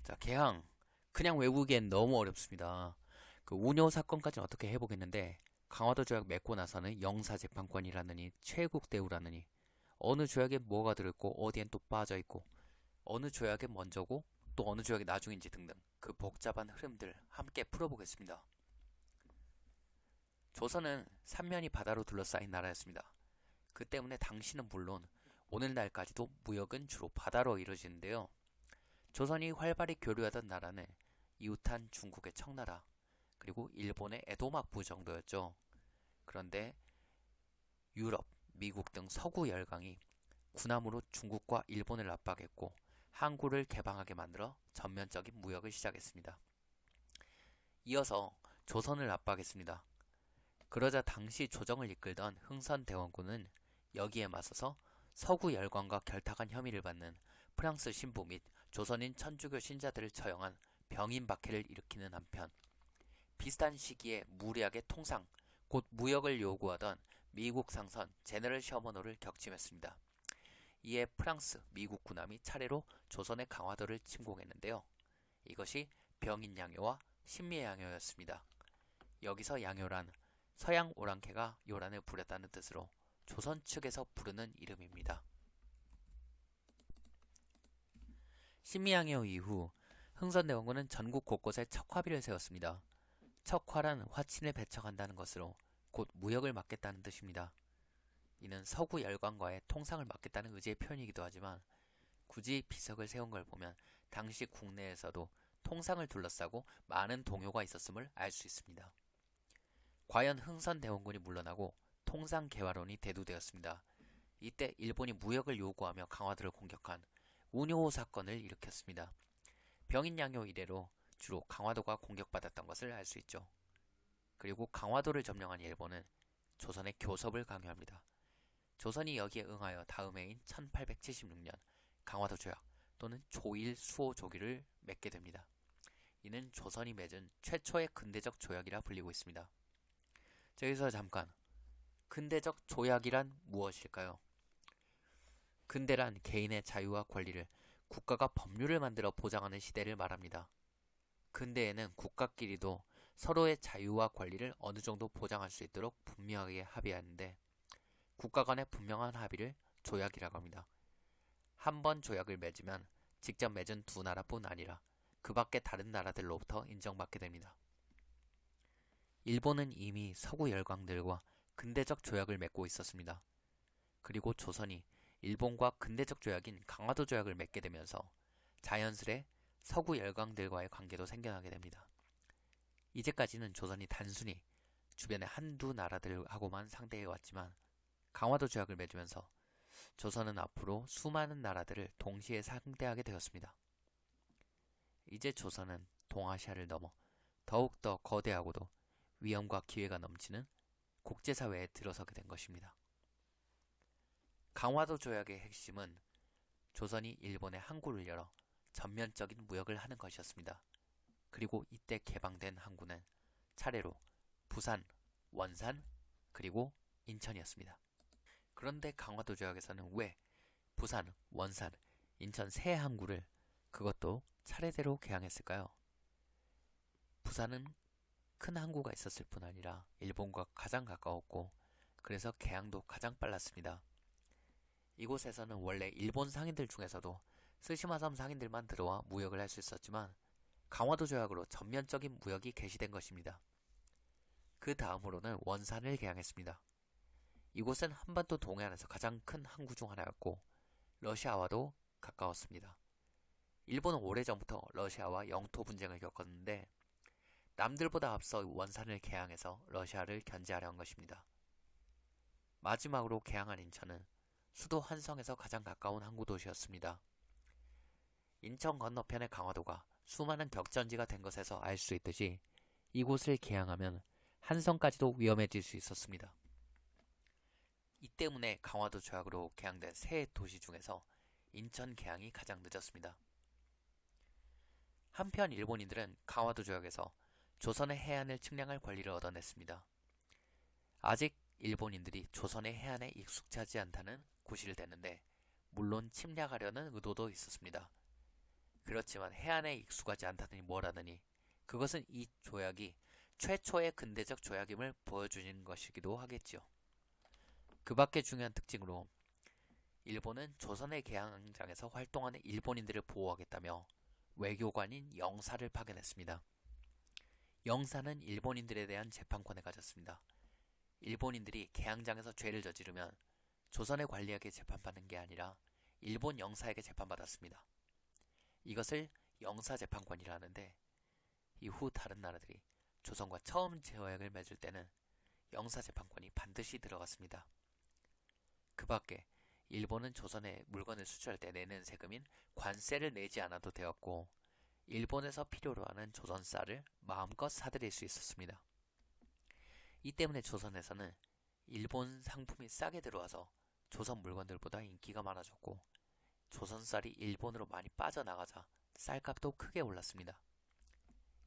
자, 개항. 그냥 외우기엔 너무 어렵습니다. 그 운요 사건까지는 어떻게 해보겠는데, 강화도 조약 맺고 나서는 영사재판권이라느니 최국 대우라느니 어느 조약에 뭐가 들어있고 어디엔 또 빠져있고 어느 조약이 먼저고 또 어느 조약이 나중인지 등등 그 복잡한 흐름들 함께 풀어보겠습니다. 조선은 삼면이 바다로 둘러싸인 나라였습니다. 그 때문에 당시는 물론 오늘날까지도 무역은 주로 바다로 이루어지는데요. 조선이 활발히 교류하던 나라는 이웃한 중국의 청나라 그리고 일본의 에도막부 정도였죠. 그런데 유럽, 미국 등 서구 열강이 군함으로 중국과 일본을 압박했고 항구를 개방하게 만들어 전면적인 무역을 시작했습니다. 이어서 조선을 압박했습니다. 그러자 당시 조정을 이끌던 흥선대원군은 여기에 맞서서 서구 열강과 결탁한 혐의를 받는 프랑스 신부 및 조선인 천주교 신자들을 처형한 병인박해를 일으키는 한편 비슷한 시기에 무리하게 통상, 곧 무역을 요구하던 미국 상선 제너럴 셔먼호를 격침했습니다. 이에 프랑스, 미국 군함이 차례로 조선의 강화도를 침공했는데요. 이것이 병인양요와 신미양요였습니다. 여기서 양요란 서양 오랑캐가 요란을 부렸다는 뜻으로 조선 측에서 부르는 이름입니다. 신미양요 이후 흥선대원군은 전국 곳곳에 척화비를 세웠습니다. 척화란 화친을 배척한다는 것으로 곧 무역을 막겠다는 뜻입니다. 이는 서구 열강과의 통상을 막겠다는 의지의 표현이기도 하지만 굳이 비석을 세운 걸 보면 당시 국내에서도 통상을 둘러싸고 많은 동요가 있었음을 알 수 있습니다. 과연 흥선대원군이 물러나고 통상 개화론이 대두되었습니다. 이때 일본이 무역을 요구하며 강화도를 공격한 운요 사건을 일으켰습니다. 병인양요 이래로 주로 강화도가 공격받았던 것을 알 수 있죠. 그리고 강화도를 점령한 일본은 조선의 교섭을 강요합니다. 조선이 여기에 응하여 다음 해인 1876년 강화도 조약 또는 조일 수호 조기를 맺게 됩니다. 이는 조선이 맺은 최초의 근대적 조약이라 불리고 있습니다. 자, 여기서 잠깐 근대적 조약이란 무엇일까요? 근대란 개인의 자유와 권리를 국가가 법률을 만들어 보장하는 시대를 말합니다. 근대에는 국가끼리도 서로의 자유와 권리를 어느 정도 보장할 수 있도록 분명하게 합의하는데 국가 간의 분명한 합의를 조약이라고 합니다. 한 번 조약을 맺으면 직접 맺은 두 나라뿐 아니라 그 밖의 다른 나라들로부터 인정받게 됩니다. 일본은 이미 서구 열강들과 근대적 조약을 맺고 있었습니다. 그리고 조선이 일본과 근대적 조약인 강화도 조약을 맺게 되면서 자연스레 서구 열강들과의 관계도 생겨나게 됩니다. 이제까지는 조선이 단순히 주변의 한두 나라들하고만 상대해왔지만 강화도 조약을 맺으면서 조선은 앞으로 수많은 나라들을 동시에 상대하게 되었습니다. 이제 조선은 동아시아를 넘어 더욱더 거대하고도 위험과 기회가 넘치는 국제사회에 들어서게 된 것입니다. 강화도 조약의 핵심은 조선이 일본에 항구를 열어 전면적인 무역을 하는 것이었습니다. 그리고 이때 개방된 항구는 차례로 부산, 원산, 그리고 인천이었습니다. 그런데 강화도 조약에서는 왜 부산, 원산, 인천 세 항구를 그것도 차례대로 개항했을까요? 부산은 큰 항구가 있었을 뿐 아니라 일본과 가장 가까웠고 그래서 개항도 가장 빨랐습니다. 이곳에서는 원래 일본 상인들 중에서도 스시마섬 상인들만 들어와 무역을 할 수 있었지만 강화도 조약으로 전면적인 무역이 개시된 것입니다. 그 다음으로는 원산을 개항했습니다. 이곳은 한반도 동해안에서 가장 큰 항구 중 하나였고 러시아와도 가까웠습니다. 일본은 오래전부터 러시아와 영토 분쟁을 겪었는데 남들보다 앞서 원산을 개항해서 러시아를 견제하려 한 것입니다. 마지막으로 개항한 인천은 수도 한성에서 가장 가까운 항구 도시였습니다. 인천 건너편의 강화도가 수많은 격전지가 된 것에서 알 수 있듯이 이곳을 개항하면 한성까지도 위험해질 수 있었습니다. 이 때문에 강화도 조약으로 개항된 세 도시 중에서 인천 개항이 가장 늦었습니다. 한편 일본인들은 강화도 조약에서 조선의 해안을 측량할 권리를 얻어냈습니다. 아직 일본인들이 조선의 해안에 익숙하지 않다는 구실을 댔는데 물론 침략하려는 의도도 있었습니다. 그렇지만 해안에 익숙하지 않다더니 뭐라더니 그것은 이 조약이 최초의 근대적 조약임을 보여주는 것이기도 하겠지요. 그 밖에 중요한 특징으로 일본은 조선의 개항장에서 활동하는 일본인들을 보호하겠다며 외교관인 영사를 파견했습니다. 영사는 일본인들에 대한 재판권을 가졌습니다. 일본인들이 개항장에서 죄를 저지르면 조선의 관리에게 재판받는 게 아니라 일본 영사에게 재판받았습니다. 이것을 영사재판권이라 하는데 이후 다른 나라들이 조선과 처음 조약을 맺을 때는 영사재판권이 반드시 들어갔습니다. 그 밖에 일본은 조선에 물건을 수출할 때 내는 세금인 관세를 내지 않아도 되었고 일본에서 필요로 하는 조선 쌀을 마음껏 사들일 수 있었습니다. 이 때문에 조선에서는 일본 상품이 싸게 들어와서 조선 물건들보다 인기가 많아졌고 조선 쌀이 일본으로 많이 빠져나가자 쌀값도 크게 올랐습니다.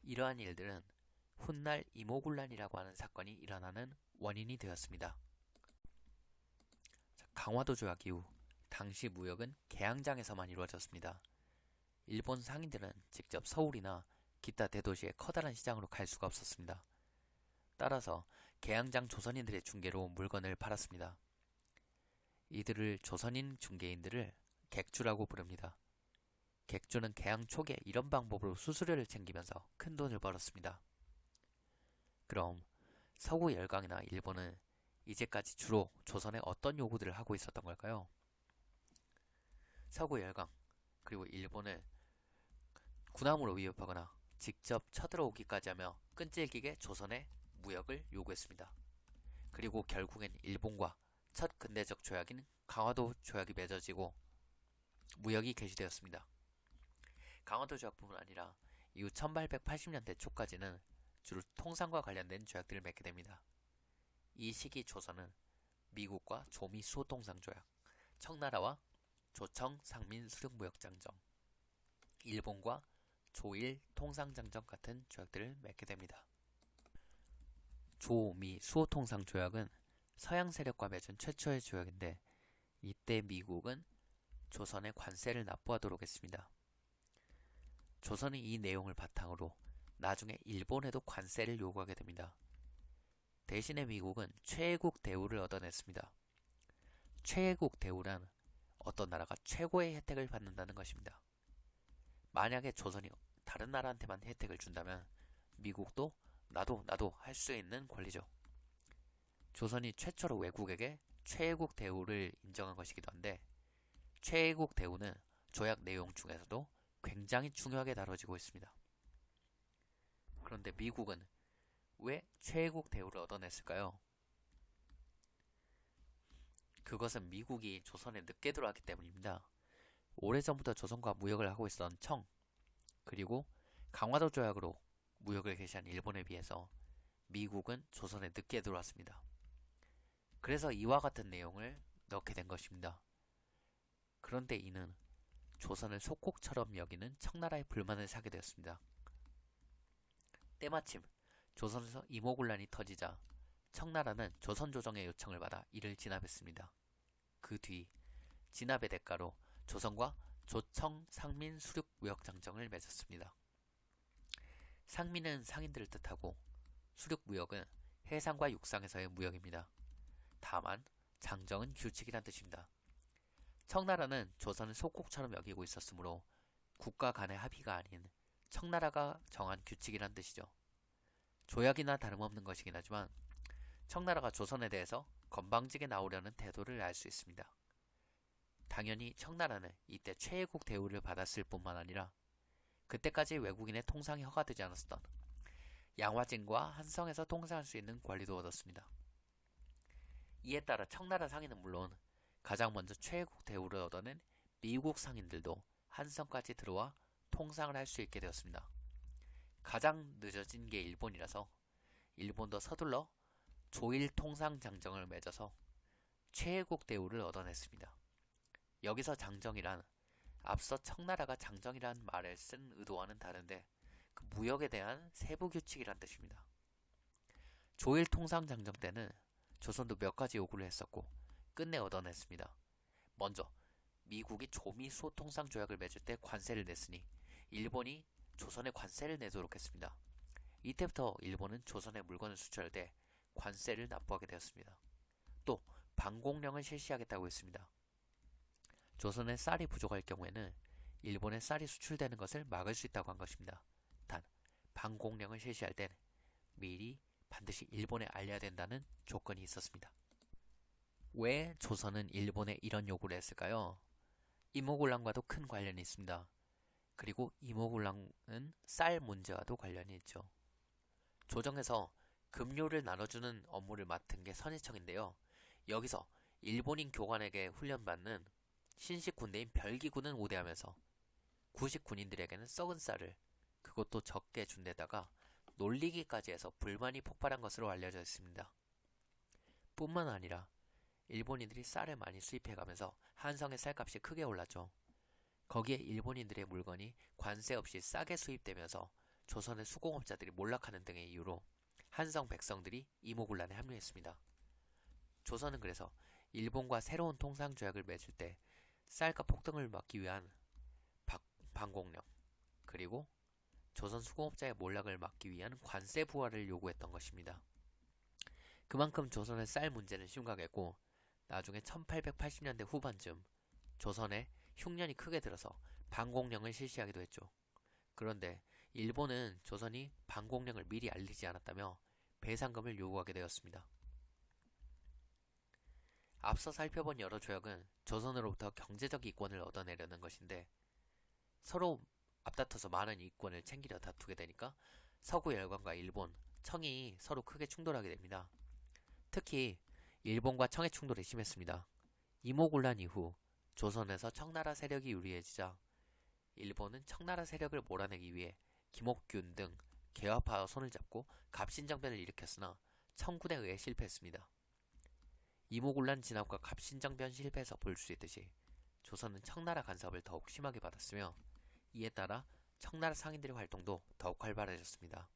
이러한 일들은 훗날 이모군란이라고 하는 사건이 일어나는 원인이 되었습니다. 강화도 조약 이후 당시 무역은 개항장에서만 이루어졌습니다. 일본 상인들은 직접 서울이나 기타 대도시의 커다란 시장으로 갈 수가 없었습니다. 따라서 개항장 조선인들의 중개로 물건을 팔았습니다. 이들을 조선인 중개인들을 객주라고 부릅니다. 객주는 개항 초기에 이런 방법으로 수수료를 챙기면서 큰 돈을 벌었습니다. 그럼 서구 열강이나 일본은 이제까지 주로 조선에 어떤 요구들을 하고 있었던 걸까요? 서구 열강 그리고 일본을 군함으로 위협하거나 직접 쳐들어오기까지 하며 끈질기게 조선의 무역을 요구했습니다. 그리고 결국엔 일본과 첫 근대적 조약인 강화도 조약이 맺어지고 무역이 개시되었습니다. 강화도 조약뿐만 아니라 이후 1880년대 초까지는 주로 통상과 관련된 조약들을 맺게 됩니다. 이 시기 조선은 미국과 조미 수호통상 조약, 청나라와 조청 상민 수륙무역장정, 일본과 조일 통상장정 같은 조약들을 맺게 됩니다. 조미 수호통상 조약은 서양 세력과 맺은 최초의 조약인데 이때 미국은 조선에 관세를 납부하도록 했습니다. 조선이 이 내용을 바탕으로 나중에 일본에도 관세를 요구하게 됩니다. 대신에 미국은 최애국 대우를 얻어냈습니다. 최애국 대우란 어떤 나라가 최고의 혜택을 받는다는 것입니다. 만약에 조선이 다른 나라한테만 혜택을 준다면 미국도 나도 할 수 있는 권리죠. 조선이 최초로 외국에게 최애국 대우를 인정한 것이기도 한데 최애국 대우는 조약 내용 중에서도 굉장히 중요하게 다뤄지고 있습니다. 그런데 미국은 왜 최애국 대우를 얻어냈을까요? 그것은 미국이 조선에 늦게 들어왔기 때문입니다. 오래전부터 조선과 무역을 하고 있었던 청, 그리고 강화도 조약으로 무역을 개시한 일본에 비해서 미국은 조선에 늦게 들어왔습니다. 그래서 이와 같은 내용을 넣게 된 것입니다. 그런데 이는 조선을 속국처럼 여기는 청나라의 불만을 사게 되었습니다. 때마침 조선에서 이모군란이 터지자 청나라는 조선조정의 요청을 받아 이를 진압했습니다. 그 뒤 진압의 대가로 조선과 조청 상민 수륙 무역장정을 맺었습니다. 상민은 상인들을 뜻하고 수륙 무역은 해상과 육상에서의 무역입니다. 다만 장정은 규칙이란 뜻입니다. 청나라는 조선을 속국처럼 여기고 있었으므로 국가 간의 합의가 아닌 청나라가 정한 규칙이란 뜻이죠. 조약이나 다름없는 것이긴 하지만 청나라가 조선에 대해서 건방지게 나오려는 태도를 알 수 있습니다. 당연히 청나라는 이때 최애국 대우를 받았을 뿐만 아니라 그때까지 외국인의 통상이 허가되지 않았던 양화진과 한성에서 통상할 수 있는 권리도 얻었습니다. 이에 따라 청나라 상인은 물론 가장 먼저 최애국 대우를 얻어낸 미국 상인들도 한성까지 들어와 통상을 할 수 있게 되었습니다. 가장 늦어진 게 일본이라서 일본도 서둘러 조일 통상장정을 맺어서 최애국 대우를 얻어냈습니다. 여기서 장정이란 앞서 청나라가 장정이란 말을 쓴 의도와는 다른데 그 무역에 대한 세부 규칙이란 뜻입니다. 조일 통상장정 때는 조선도 몇 가지 요구를 했었고 끝내 얻어냈습니다. 먼저 미국이 조미 수호통상 조약을 맺을 때 관세를 냈으니 일본이 조선에 관세를 내도록 했습니다. 이때부터 일본은 조선에 물건을 수출할 때 관세를 납부하게 되었습니다. 또 방공령을 실시하겠다고 했습니다. 조선에 쌀이 부족할 경우에는 일본에 쌀이 수출되는 것을 막을 수 있다고 한 것입니다. 단, 방공령을 실시할 땐 미리 반드시 일본에 알려야 된다는 조건이 있었습니다. 왜 조선은 일본에 이런 요구를 했을까요? 이모군란과도 큰 관련이 있습니다. 그리고 이모군란은 쌀 문제와도 관련이 있죠. 조정에서 급료를 나눠주는 업무를 맡은 게 선의청인데요. 여기서 일본인 교관에게 훈련받는 신식 군대인 별기군은 우대하면서 구식 군인들에게는 썩은 쌀을 그것도 적게 준 데다가 놀리기까지 해서 불만이 폭발한 것으로 알려져 있습니다. 뿐만 아니라 일본인들이 쌀을 많이 수입해가면서 한성의 쌀값이 크게 올랐죠. 거기에 일본인들의 물건이 관세 없이 싸게 수입되면서 조선의 수공업자들이 몰락하는 등의 이유로 한성 백성들이 이모군란에 합류했습니다. 조선은 그래서 일본과 새로운 통상조약을 맺을 때 쌀값 폭등을 막기 위한 방공령, 그리고 조선 수공업자의 몰락을 막기 위한 관세 부활을 요구했던 것입니다. 그만큼 조선의 쌀 문제는 심각했고 나중에 1880년대 후반쯤 조선에 흉년이 크게 들어서 방공령을 실시하기도 했죠. 그런데 일본은 조선이 방공령을 미리 알리지 않았다며 배상금을 요구하게 되었습니다. 앞서 살펴본 여러 조약은 조선으로부터 경제적 이권을 얻어내려는 것인데 서로 앞다퉈서 많은 이권을 챙기려 다투게 되니까 서구 열강과 일본, 청이 서로 크게 충돌하게 됩니다. 특히 일본과 청의 충돌이 심했습니다. 이모군란 이후 조선에서 청나라 세력이 유리해지자 일본은 청나라 세력을 몰아내기 위해 김옥균 등 개화파와 손을 잡고 갑신정변을 일으켰으나 청군에 의해 실패했습니다. 이모군란 진압과 갑신정변 실패에서 볼 수 있듯이 조선은 청나라 간섭을 더욱 심하게 받았으며 이에 따라 청나라 상인들의 활동도 더욱 활발해졌습니다.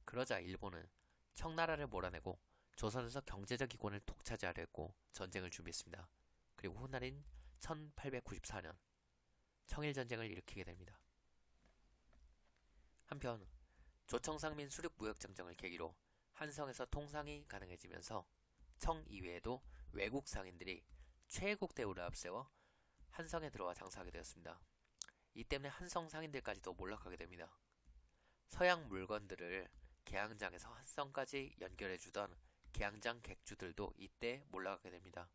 그러자 일본은 청나라를 몰아내고 조선에서 경제적 이권을 독차지하려 했고 전쟁을 준비했습니다. 그리고 훗날인 1894년 청일전쟁을 일으키게 됩니다. 한편 조청상민 수륙무역정정을 계기로 한성에서 통상이 가능해지면서 청 이외에도 외국 상인들이 최애국 대우를 앞세워 한성에 들어와 장사하게 되었습니다. 이 때문에 한성 상인들까지도 몰락하게 됩니다. 서양 물건들을 개항장에서 한성까지 연결해주던 개항장 객주들도 이때 몰락하게 됩니다.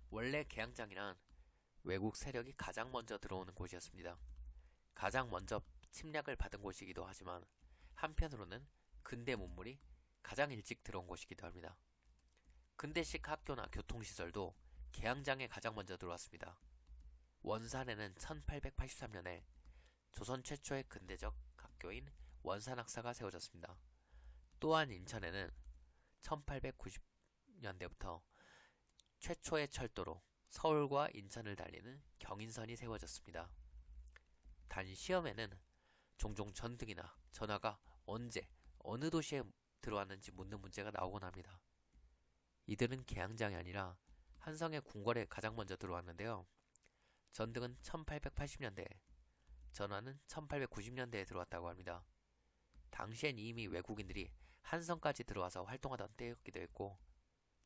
원래 개항장이란 외국 세력이 가장 먼저 들어오는 곳이었습니다. 가장 먼저 침략을 받은 곳이기도 하지만 한편으로는 근대 문물이 가장 일찍 들어온 곳이기도 합니다. 근대식 학교나 교통시설도 개항장에 가장 먼저 들어왔습니다. 원산에는 1883년에 조선 최초의 근대적 학교인 원산학사가 세워졌습니다. 또한 인천에는 1890년대부터 최초의 철도로 서울과 인천을 달리는 경인선이 세워졌습니다. 단 시험에는 종종 전등이나 전화가 언제 어느 도시에 들어왔는지 묻는 문제가 나오곤 합니다. 이들은 개항장이 아니라 한성의 궁궐에 가장 먼저 들어왔는데요. 전등은 1880년대에, 전화는 1890년대에 들어왔다고 합니다. 당시엔 이미 외국인들이 한성까지 들어와서 활동하던 때였기도 했고,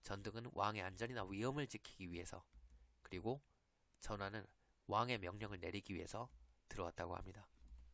전등은 왕의 안전이나 위험을 지키기 위해서, 그리고 전화는 왕의 명령을 내리기 위해서 들어왔다고 합니다.